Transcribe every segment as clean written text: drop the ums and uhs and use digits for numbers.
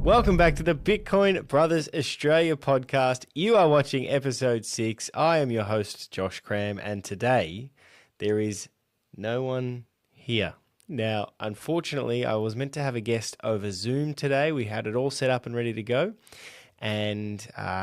Welcome back to the Bitcoin Brothers Australia podcast. You are watching episode 6. I am your host, Josh Cram, and today there is no one here. Now, unfortunately, I was meant to have a guest over Zoom today. We had it all set up and ready to go. And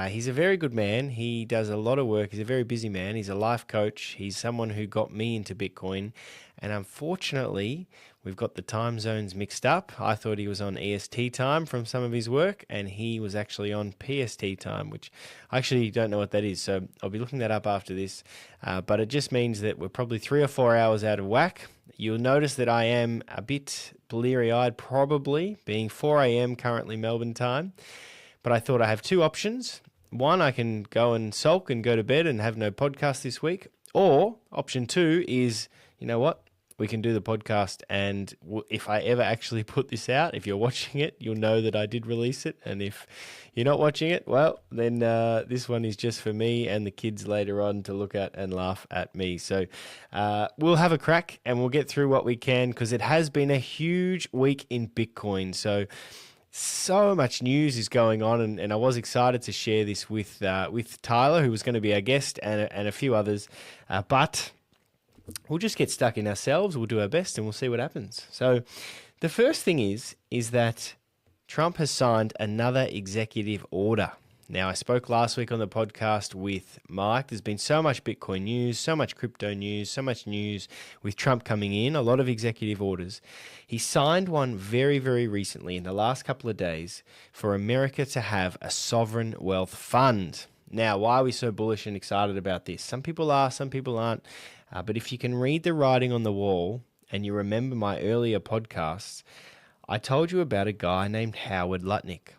he's a very good man. He does a lot of work. He's a very busy man. He's a life coach. He's someone who got me into Bitcoin. And unfortunately, we've got the time zones mixed up. I thought he was on EST time from some of his work, and he was actually on PST time, which I actually don't know what that is. So I'll be looking that up after this. But it just means that we're probably 3 or 4 hours out of whack. You'll notice that I am a bit bleary-eyed, probably, being 4 a.m. currently Melbourne time. But I thought I have two options. One, I can go and sulk and go to bed and have no podcast this week. Or option 2 is, you know what? We can do the podcast, and if I ever actually put this out, if you're watching it, you'll know that I did release it. And if you're not watching it, well, then this one is just for me and the kids later on to look at and laugh at me. So we'll have a crack and we'll get through what we can, because it has been a huge week in Bitcoin. So much news is going on, and I was excited to share this with Tyler, who was going to be our guest, and a few others. But we'll just get stuck in ourselves. We'll do our best, and we'll see what happens. So the first thing is that Trump has signed another executive order. Now, I spoke last week on the podcast with Mike. There's been so much Bitcoin news, so much crypto news, so much news with Trump coming in, a lot of executive orders. He signed one very, very recently in the last couple of days for America to have a sovereign wealth fund. Now, why are we so bullish and excited about this? Some people are, some people aren't. But if you can read the writing on the wall and you remember my earlier podcasts, I told you about a guy named Howard Lutnick.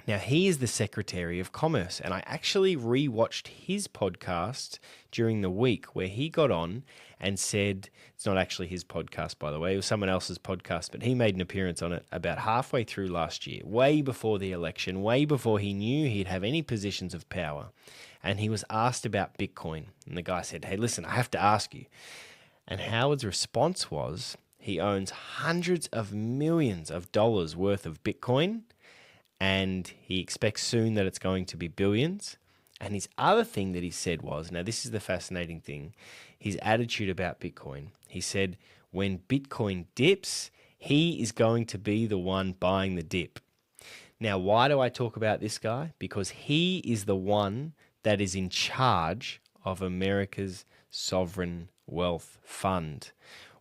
Now, he is the Secretary of Commerce, and I actually rewatched his podcast during the week where he got on and said, it's not actually his podcast, by the way, it was someone else's podcast, but he made an appearance on it about halfway through last year, way before the election, way before he knew he'd have any positions of power. And he was asked about Bitcoin, and the guy said, hey, listen, I have to ask you. And Howard's response was, he owns hundreds of millions of dollars worth of Bitcoin, and he expects soon that it's going to be billions. And his other thing that he said was, now this is the fascinating thing, his attitude about Bitcoin. He said, when Bitcoin dips, he is going to be the one buying the dip. Now, why do I talk about this guy? Because he is the one that is in charge of America's sovereign wealth fund.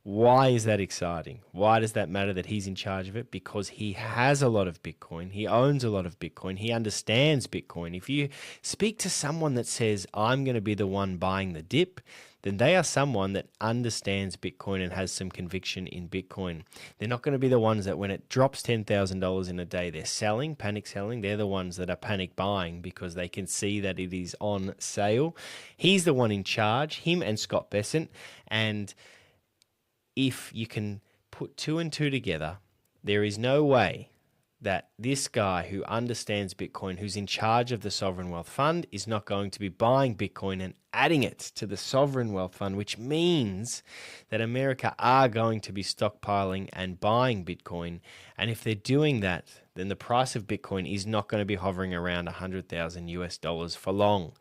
Why is that exciting? Why does that matter that he's in charge of it? Because he has a lot of Bitcoin. He owns a lot of Bitcoin. He understands Bitcoin. If you speak to someone that says, I'm going to be the one buying the dip, then they are someone that understands Bitcoin and has some conviction in Bitcoin. They're not going to be the ones that when it drops $10,000 in a day, they're selling, panic selling. They're the ones that are panic buying because they can see that it is on sale. He's the one in charge, him and Scott Bessent. And if you can put 2 and 2 together, there is no way that this guy who understands Bitcoin, who's in charge of the Sovereign Wealth Fund, is not going to be buying Bitcoin and adding it to the Sovereign Wealth Fund, which means that America are going to be stockpiling and buying Bitcoin. And if they're doing that, then the price of Bitcoin is not going to be hovering around $100,000 for long.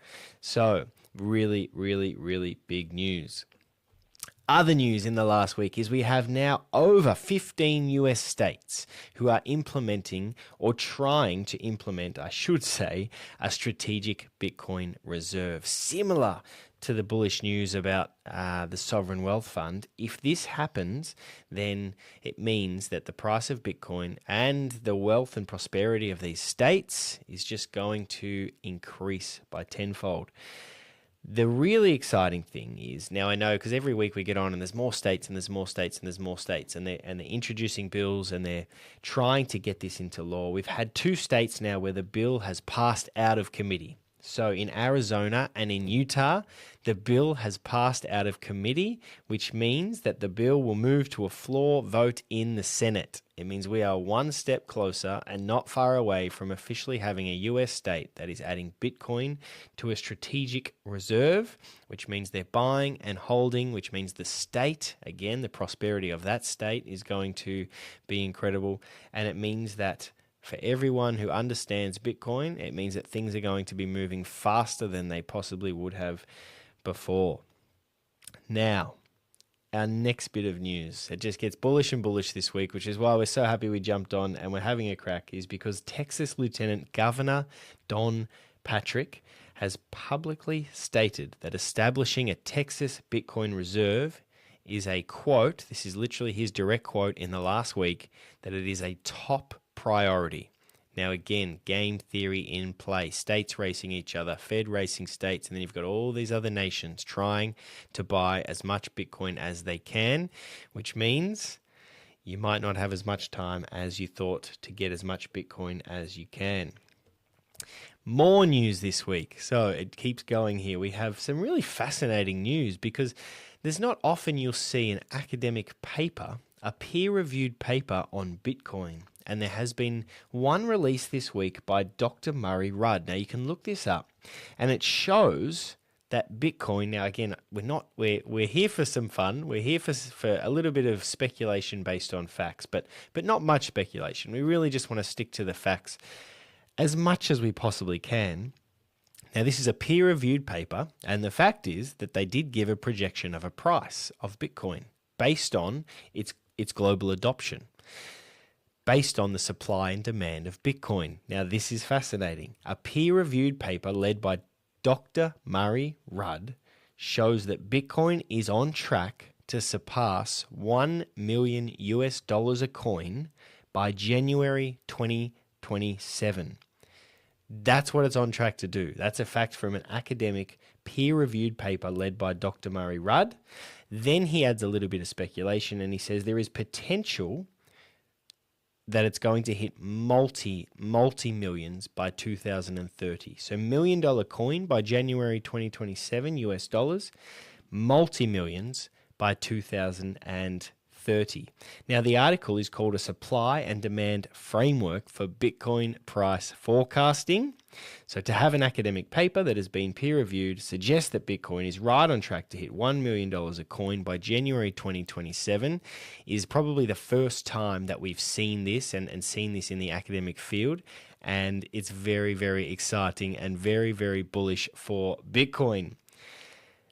So really, really, really big news. Other news in the last week is we have now over 15 US states who are implementing or trying to implement, I should say, a strategic Bitcoin reserve, similar to the bullish news about the Sovereign Wealth Fund. If this happens, then it means that the price of Bitcoin and the wealth and prosperity of these states is just going to increase by tenfold. The really exciting thing is, now I know because every week we get on and there's more states and there's more states and there's more states and they're introducing bills and they're trying to get this into law. We've had 2 states now where the bill has passed out of committee. So in Arizona and in Utah, the bill has passed out of committee, which means that the bill will move to a floor vote in the Senate. It means we are one step closer and not far away from officially having a US state that is adding Bitcoin to a strategic reserve, which means they're buying and holding, which means the state, again, the prosperity of that state is going to be incredible. And it means that for everyone who understands Bitcoin, it means that things are going to be moving faster than they possibly would have before. Now, our next bit of news, it just gets bullish and bullish this week, which is why we're so happy we jumped on and we're having a crack, is because Texas Lieutenant Governor Don Patrick has publicly stated that establishing a Texas Bitcoin reserve is a quote, this is literally his direct quote in the last week, that it is a top priority. Now again, game theory in play. States racing each other, Fed racing states, and then you've got all these other nations trying to buy as much Bitcoin as they can, which means you might not have as much time as you thought to get as much Bitcoin as you can. More news this week. So it keeps going here. We have some really fascinating news because there's not often you'll see an academic paper, a peer-reviewed paper on Bitcoin. And there has been one released this week by Dr. Murray Rudd. Now you can look this up, and it shows that Bitcoin. Now again, we're here for some fun. We're here for a little bit of speculation based on facts, but not much speculation. We really just want to stick to the facts as much as we possibly can. Now this is a peer-reviewed paper, and the fact is that they did give a projection of a price of Bitcoin based on its global adoption, based on the supply and demand of Bitcoin. Now, this is fascinating. A peer-reviewed paper led by Dr. Murray Rudd shows that Bitcoin is on track to surpass $1 million a coin by January 2027. That's what it's on track to do. That's a fact from an academic peer-reviewed paper led by Dr. Murray Rudd. Then he adds a little bit of speculation and he says there is potential that it's going to hit multi-millions by 2030. So $1 million coin by January 2027 US dollars, multi-millions by 2030. Now the article is called A Supply and Demand Framework for Bitcoin Price Forecasting. So to have an academic paper that has been peer-reviewed suggests that Bitcoin is right on track to hit $1 million a coin by January 2027 is probably the first time that we've seen this and seen this in the academic field. And it's very, very exciting and very, very bullish for Bitcoin.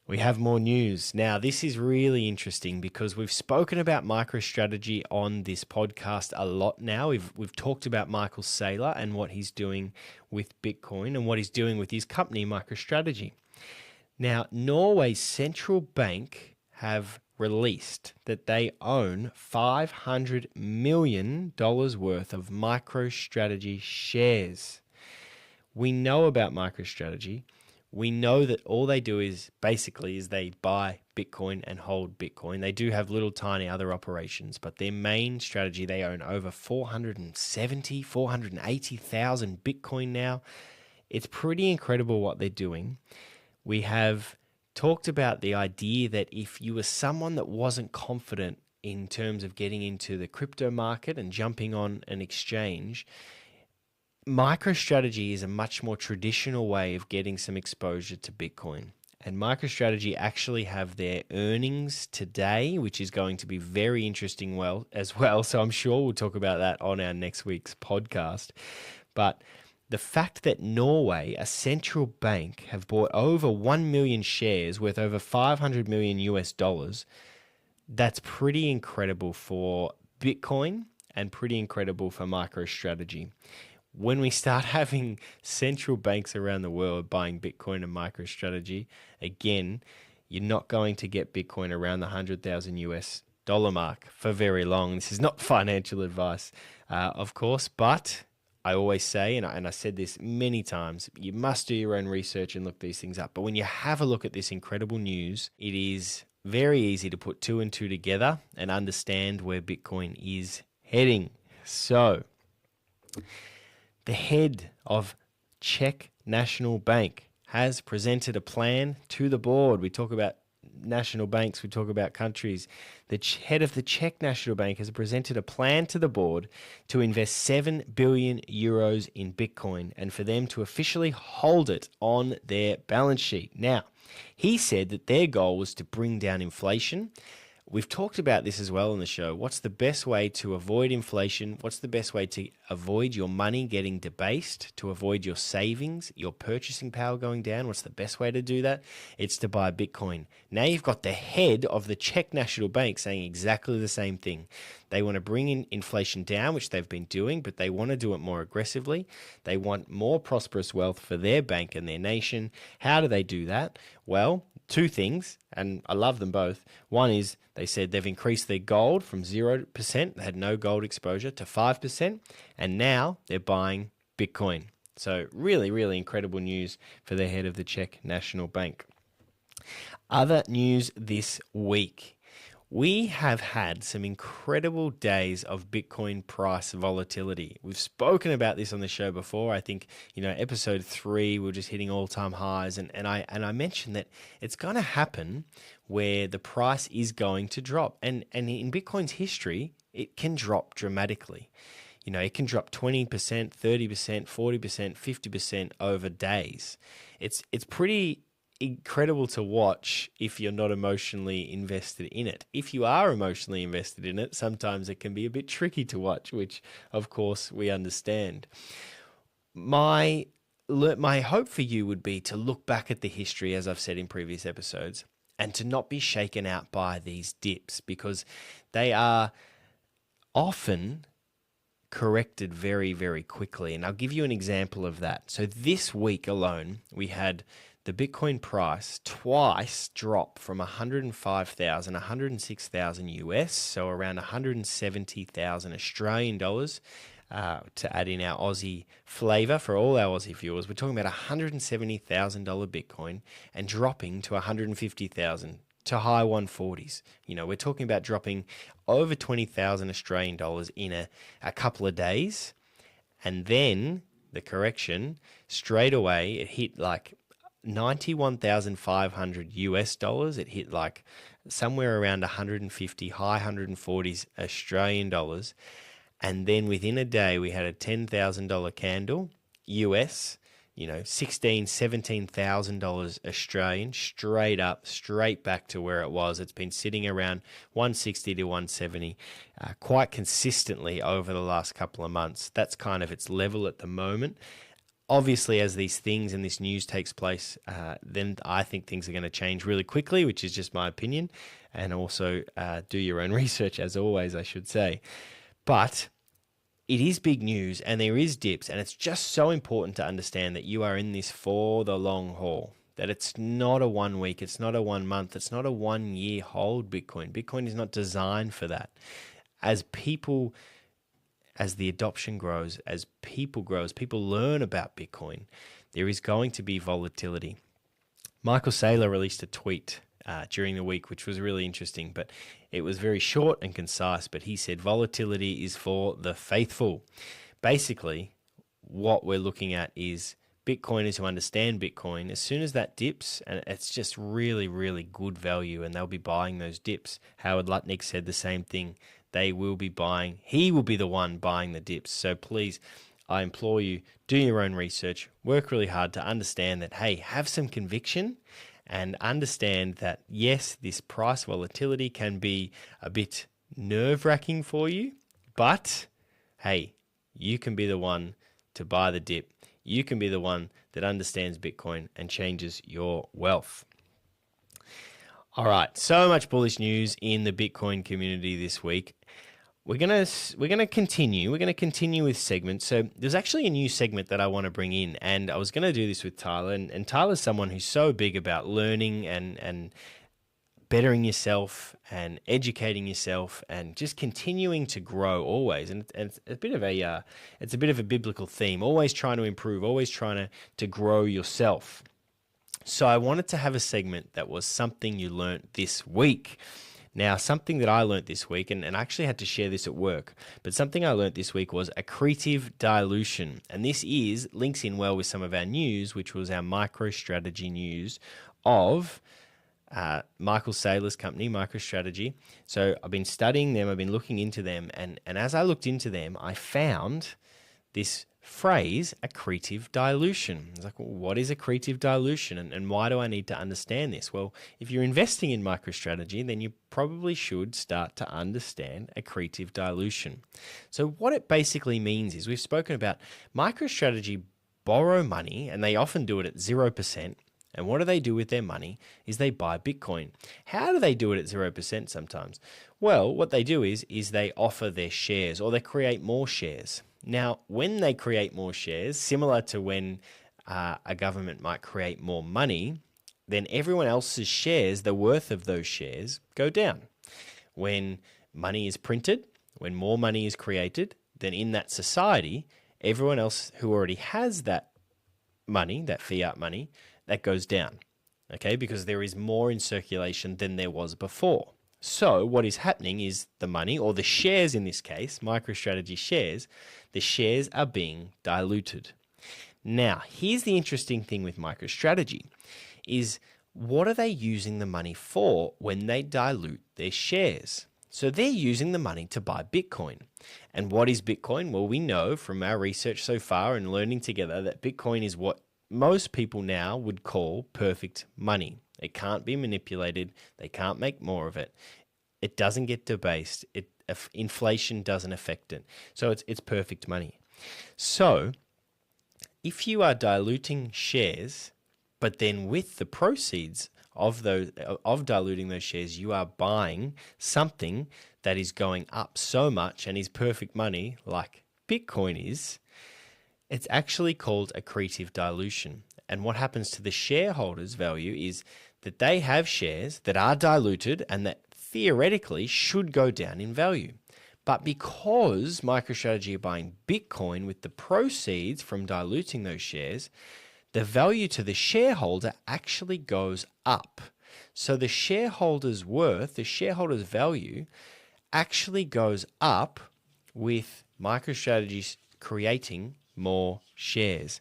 We have more news. Now, this is really interesting because we've spoken about MicroStrategy on this podcast a lot now. We've talked about Michael Saylor and what he's doing with Bitcoin and what he's doing with his company, MicroStrategy. Now, Norway's central bank have released that they own $500 million worth of MicroStrategy shares. We know about MicroStrategy. We know that all they do is they buy Bitcoin and hold Bitcoin. They do have little tiny other operations, but their main strategy, they own over 480,000 Bitcoin now. It's pretty incredible what they're doing. We have talked about the idea that if you were someone that wasn't confident in terms of getting into the crypto market and jumping on an exchange, MicroStrategy is a much more traditional way of getting some exposure to Bitcoin. And MicroStrategy actually have their earnings today, which is going to be very interesting as well. So I'm sure we'll talk about that on our next week's podcast. But the fact that Norway, a central bank, have bought over 1 million shares worth over $500 million US dollars, that's pretty incredible for Bitcoin and pretty incredible for MicroStrategy. When we start having central banks around the world buying Bitcoin and MicroStrategy, again, you're not going to get Bitcoin around the 100,000 US dollar mark for very long. This is not financial advice, of course, but I always say, and I said this many times, you must do your own research and look these things up. But when you have a look at this incredible news, it is very easy to put two and two together and understand where Bitcoin is heading. So, the head of Czech National Bank has presented a plan to the board. We talk about national banks, we talk about countries. The head of the Czech National Bank has presented a plan to the board to invest 7 billion euros in Bitcoin and for them to officially hold it on their balance sheet. Now, he said that their goal was to bring down inflation. We've talked about this as well on the show. What's the best way to avoid inflation? What's the best way to avoid your money getting debased, to avoid your savings, your purchasing power going down? What's the best way to do that? It's to buy Bitcoin. Now you've got the head of the Czech National Bank saying exactly the same thing. They want to bring in inflation down, which they've been doing, but they want to do it more aggressively. They want more prosperous wealth for their bank and their nation. How do they do that? Well, two things, and I love them both. One is they said they've increased their gold from 0%, they had no gold exposure, to 5%, and now they're buying Bitcoin. So really, really incredible news for the head of the Czech National Bank. Other news this week. We have had some incredible days of Bitcoin price volatility. We've spoken about this on the show before. I think, episode 3, we're just hitting all-time highs. And I mentioned that it's going to happen where the price is going to drop. And in Bitcoin's history, it can drop dramatically. It can drop 20%, 30%, 40%, 50% over days. It's pretty incredible to watch if you're not emotionally invested in it. If you are emotionally invested in it, sometimes it can be a bit tricky to watch, which of course we understand. My hope for you would be to look back at the history, as I've said in previous episodes, and to not be shaken out by these dips, because they are often corrected very, very quickly. And I'll give you an example of that. So this week alone, we had the Bitcoin price twice drop from 105,000, 106,000 US, so around 170,000 Australian dollars. To add in our Aussie flavor for all our Aussie viewers, we're talking about $170,000 Bitcoin and dropping to 150,000 to high 140s. We're talking about dropping over 20,000 Australian dollars in a couple of days. And then the correction, straight away, it hit like 91,500 US dollars. It hit like somewhere around 150, high 140s Australian dollars. And then within a day, we had a $10,000 candle US, $16,000, $17,000 Australian, straight up, straight back to where it was. It's been sitting around 160 to 170 quite consistently over the last couple of months. That's kind of its level at the moment. Obviously, as these things and this news takes place, then I think things are going to change really quickly, which is just my opinion. And also do your own research, as always, I should say. But it is big news and there is dips, and it's just so important to understand that you are in this for the long haul, that it's not a 1 week, it's not a 1 month, it's not a 1 year hold Bitcoin. Bitcoin is not designed for that. As the adoption grows, as people learn about Bitcoin, there is going to be volatility. Michael Saylor released a tweet during the week, which was really interesting, but it was very short and concise, but he said volatility is for the faithful. Basically, what we're looking at is Bitcoiners who understand Bitcoin. As soon as that dips, and it's just really, really good value, and they'll be buying those dips. Howard Lutnick said the same thing. He will be the one buying the dips. So please, I implore you, do your own research, work really hard to understand that, hey, have some conviction and understand that, yes, this price volatility can be a bit nerve-wracking for you, but, hey, you can be the one to buy the dip. You can be the one that understands Bitcoin and changes your wealth. All right, so much bullish news in the Bitcoin community this week. We're gonna continue. We're gonna continue with segments. So there's actually a new segment that I want to bring in, and I was gonna do this with Tyler. And Tyler's someone who's so big about learning and bettering yourself and educating yourself and just continuing to grow always. And it's a bit of a biblical theme. Always trying to improve. Always trying to grow yourself. So I wanted to have a segment that was something you learnt this week. Now, something that I learnt this week, and I actually had to share this at work, but something I learnt this week was accretive dilution. And this links in well with some of our news, which was our MicroStrategy news of Michael Saylor's company, MicroStrategy. So I've been studying them, I've been looking into them, and as I looked into them, I found this phrase, accretive dilution. I was like, well, what is accretive dilution, and why do I need to understand this? Well, if you're investing in MicroStrategy, then you probably should start to understand accretive dilution. So what it basically means is, we've spoken about MicroStrategy borrow money, and they often do it at 0%. And what do they do with their money is they buy Bitcoin. How do they do it at 0% sometimes? Well, what they do is they offer their shares, or they create more shares. Now, when they create more shares, similar to when a government might create more money, then everyone else's shares, the worth of those shares, go down. When money is printed, when more money is created, then in that society, everyone else who already has that money, that fiat money, that goes down, okay? Because there is more in circulation than there was before. So what is happening is the money, or the shares in this case, MicroStrategy shares, the shares are being diluted. Now, here's the interesting thing with MicroStrategy is, what are they using the money for when they dilute their shares? So they're using the money to buy Bitcoin. And what is Bitcoin? Well, we know from our research so far and learning together that Bitcoin is what most people now would call perfect money. It can't be manipulated. They can't make more of it. It doesn't get debased. Inflation doesn't affect it. So it's perfect money. So if you are diluting shares, but then with the proceeds of diluting those shares, you are buying something that is going up so much and is perfect money, like Bitcoin is, it's actually called accretive dilution. And what happens to the shareholders' value is that they have shares that are diluted and that theoretically should go down in value. But because MicroStrategy are buying Bitcoin with the proceeds from diluting those shares, the value to the shareholder actually goes up. So the shareholder's worth, the shareholder's value, actually goes up with MicroStrategy creating more shares.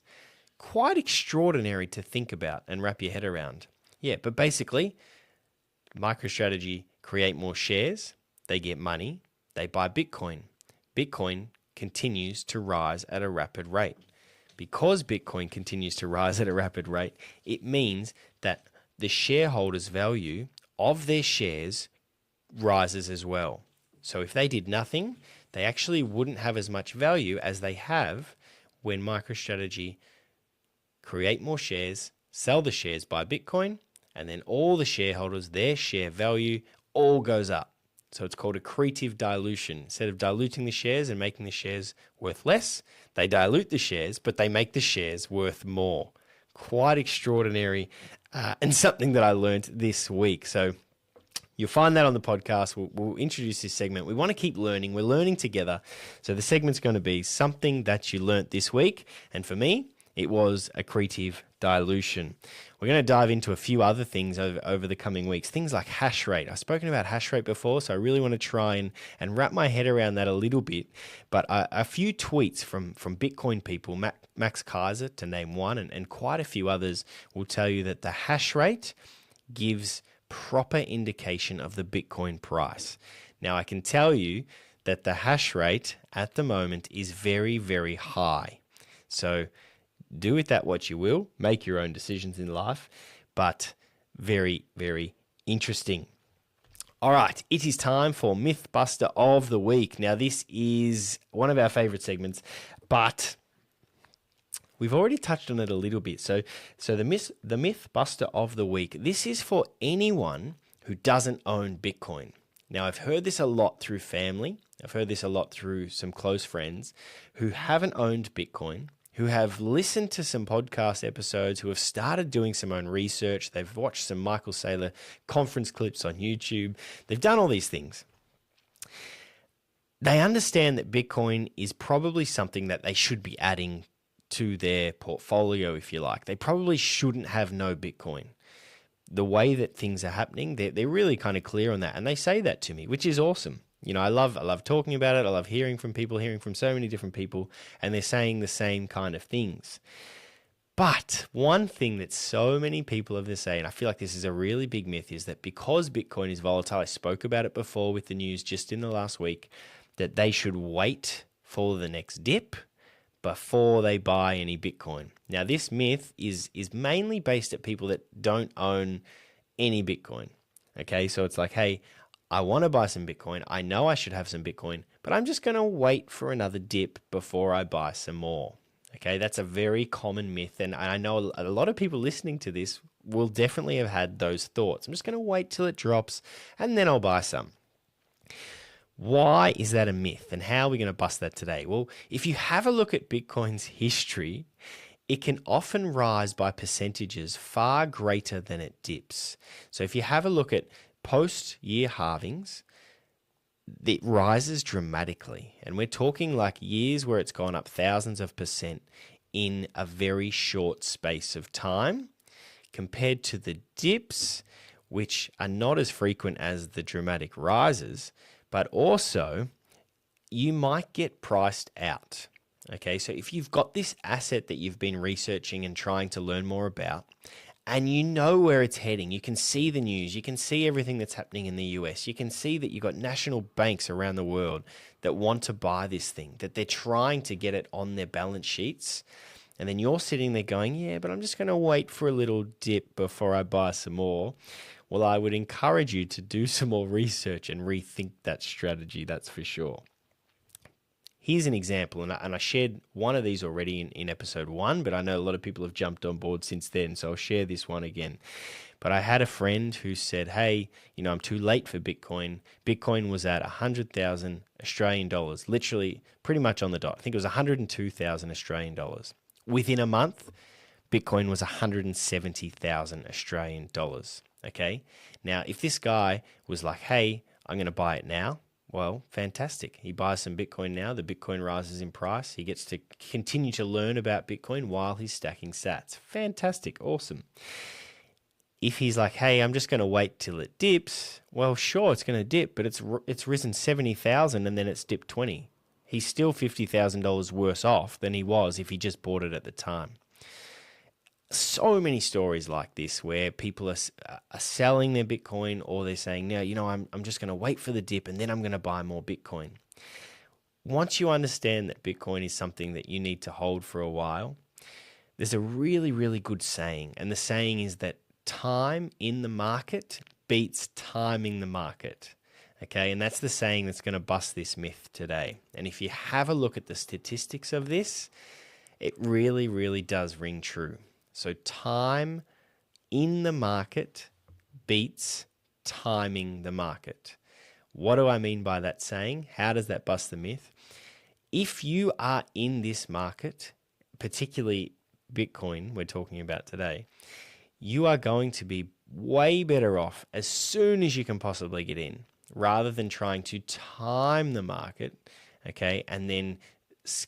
Quite extraordinary to think about and wrap your head around. Yeah, but basically, MicroStrategy create more shares, they get money, they buy Bitcoin. Bitcoin continues to rise at a rapid rate. Because Bitcoin continues to rise at a rapid rate, it means that the shareholders' value of their shares rises as well. So if they did nothing, they actually wouldn't have as much value as they have when MicroStrategy create more shares, sell the shares, buy Bitcoin, and then all the shareholders, their share value all goes up. So it's called accretive dilution. Instead of diluting the shares and making the shares worth less, they dilute the shares, but they make the shares worth more. Quite extraordinary, and something that I learned this week. So you'll find that on the podcast. We'll introduce this segment. We want to keep learning. We're learning together. So the segment's going to be something that you learnt this week. And for me, it was accretive dilution. We're going to dive into a few other things over the coming weeks. Things like hash rate. I've spoken about hash rate before, so I really want to try and wrap my head around that a little bit. But a few tweets from Bitcoin people, Max Kaiser to name one, and quite a few others will tell you that the hash rate gives proper indication of the Bitcoin price. Now, I can tell you that the hash rate at the moment is very, very high. So do with that what you will, make your own decisions in life, but very, very interesting. All right, it is time for Mythbuster of the Week. Now, this is one of our favorite segments, but we've already touched on it a little bit. So the Mythbuster of the Week, this is for anyone who doesn't own Bitcoin. Now, I've heard this a lot through family. I've heard this a lot through some close friends who haven't owned Bitcoin, who have listened to some podcast episodes, who have started doing some own research. They've watched some Michael Saylor conference clips on YouTube. They've done all these things. They understand that Bitcoin is probably something that they should be adding to their portfolio, if you like. They probably shouldn't have no Bitcoin. the way that things are happening, they're really kind of clear on that. And they say that to me, which is awesome. I love talking about it. I love hearing from people, hearing from so many different people, and they're saying the same kind of things. But one thing that so many people have to say, and I feel like this is a really big myth, is that because Bitcoin is volatile, I spoke about it before with the news just in the last week, that they should wait for the next dip before they buy any Bitcoin. Now, this myth is mainly based at people that don't own any Bitcoin. Okay, so it's like, hey, I want to buy some Bitcoin. I know I should have some Bitcoin, but I'm just going to wait for another dip before I buy some more. Okay, that's a very common myth, and I know a lot of people listening to this will definitely have had those thoughts. I'm just going to wait till it drops, and then I'll buy some. Why is that a myth, and how are we going to bust that today? Well, if you have a look at Bitcoin's history, it can often rise by percentages far greater than it dips. So if you have a look at post-year halvings, it rises dramatically. And we're talking like years where it's gone up thousands of percent in a very short space of time, compared to the dips, which are not as frequent as the dramatic rises, but also you might get priced out. Okay, so if you've got this asset that you've been researching and trying to learn more about, and you know where it's heading, you can see the news, you can see everything that's happening in the US, you can see that you've got national banks around the world that want to buy this thing, that they're trying to get it on their balance sheets, and then you're sitting there going, yeah, but I'm just going to wait for a little dip before I buy some more. Well, I would encourage you to do some more research and rethink that strategy, that's for sure. Here's an example, and I shared one of these already in episode 1, but I know a lot of people have jumped on board since then, so I'll share this one again. But I had a friend who said, hey, I'm too late for Bitcoin. Bitcoin was at 100,000 Australian dollars, literally pretty much on the dot. I think it was 102,000 Australian dollars. Within a month, Bitcoin was 170,000 Australian dollars. Okay. Now, if this guy was like, hey, I'm going to buy it now, well, fantastic. He buys some Bitcoin now. The Bitcoin rises in price. He gets to continue to learn about Bitcoin while he's stacking sats. Fantastic. Awesome. If he's like, hey, I'm just going to wait till it dips, well, sure, it's going to dip, but it's risen 70,000 and then it's dipped 20. He's still $50,000 worse off than he was if he just bought it at the time. So many stories like this where people are selling their Bitcoin, or they're saying, no, I'm just going to wait for the dip and then I'm going to buy more Bitcoin. Once you understand that Bitcoin is something that you need to hold for a while, there's a really, really good saying. And the saying is that time in the market beats timing the market. Okay, and that's the saying that's going to bust this myth today. And if you have a look at the statistics of this, it really, really does ring true. So time in the market beats timing the market. What do I mean by that saying? How does that bust the myth? If you are in this market, particularly Bitcoin we're talking about today, you are going to be way better off as soon as you can possibly get in, rather than trying to time the market, okay, and then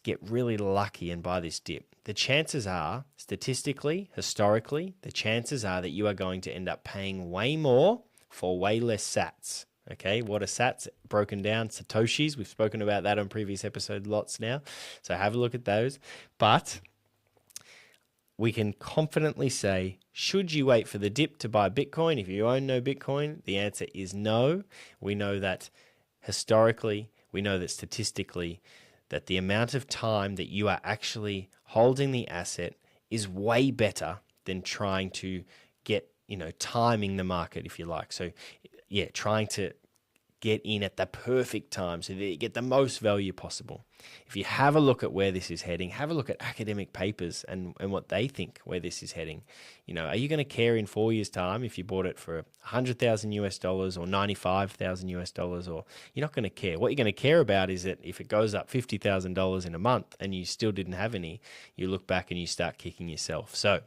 get really lucky and buy this dip. The chances are, statistically, historically, the chances are that you are going to end up paying way more for way less sats. Okay, what are sats? Broken down, satoshis. We've spoken about that on previous episodes lots now. So have a look at those. But we can confidently say, should you wait for the dip to buy Bitcoin? If you own no Bitcoin, the answer is no. We know that historically, we know that statistically, that the amount of time that you are actually holding the asset is way better than trying to get, timing the market, if you like. So, yeah, trying to get in at the perfect time so that you get the most value possible. If you have a look at where this is heading, have a look at academic papers and what they think where this is heading. Are you going to care in 4 years' time if you bought it for $100,000 or $95,000, or you're not going to care? What you're going to care about is that if it goes up $50,000 in a month and you still didn't have any, you look back and you start kicking yourself. So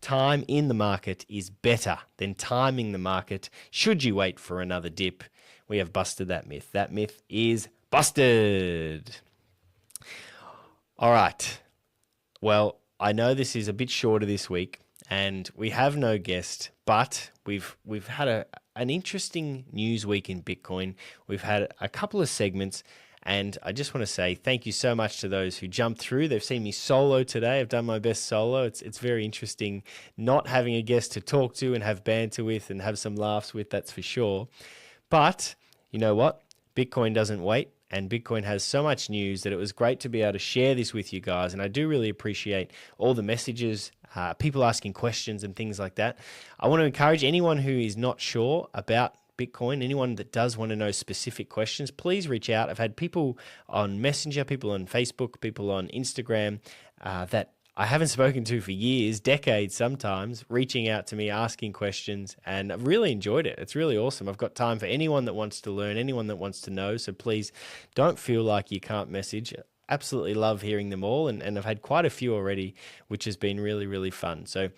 time in the market is better than timing the market. Should you wait for another dip? We have busted that myth. That myth is busted. All right. Well, I know this is a bit shorter this week, and we have no guest, But we've had an interesting news week in Bitcoin. We've had a couple of segments, and I just want to say thank you so much to those who jumped through. They've seen me solo today. I've done my best solo. It's very interesting not having a guest to talk to and have banter with and have some laughs with, that's for sure. But you know what? Bitcoin doesn't wait, and Bitcoin has so much news that it was great to be able to share this with you guys. And I do really appreciate all the messages, people asking questions and things like that. I want to encourage anyone who is not sure about Bitcoin, anyone that does want to know specific questions, please reach out. I've had people on Messenger, people on Facebook, people on Instagram that I haven't spoken to for years, decades sometimes, reaching out to me, asking questions, and I've really enjoyed it. It's really awesome. I've got time for anyone that wants to learn, anyone that wants to know, so please don't feel like you can't message. Absolutely love hearing them all, and I've had quite a few already, which has been really, really fun. So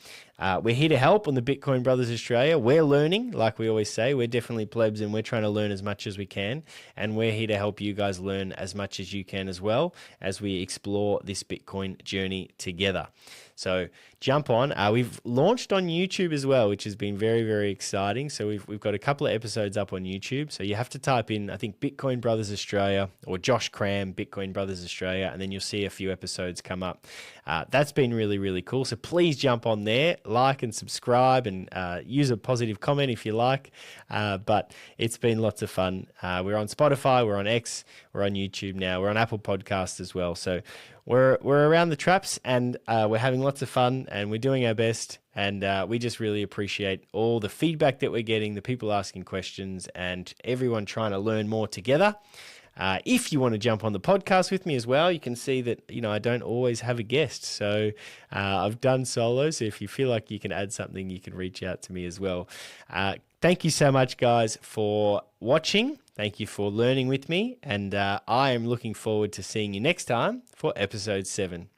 we're here to help on the Bitcoin Brothers Australia. We're learning, like we always say. We're definitely plebs, and we're trying to learn as much as we can, and we're here to help you guys learn as much as you can as well as we explore this Bitcoin journey together. So jump on. We've launched on YouTube as well, which has been very, very exciting. So we've got a couple of episodes up on YouTube. So you have to type in, I think, Bitcoin Brothers Australia or Josh Cram, Bitcoin Brothers Australia, and then you'll see a few episodes come up. That's been really, really cool. So please jump on there, like and subscribe, and use a positive comment if you like. But it's been lots of fun. We're on Spotify, we're on X, we're on YouTube now, we're on Apple Podcasts as well. So we're around the traps, and we're having lots of fun, and we're doing our best, and we just really appreciate all the feedback that we're getting, the people asking questions, and everyone trying to learn more together. If you want to jump on the podcast with me as well, you can see that, I don't always have a guest. So I've done solo. So if you feel like you can add something, you can reach out to me as well. Thank you so much, guys, for watching. Thank you for learning with me. And I am looking forward to seeing you next time for episode 7.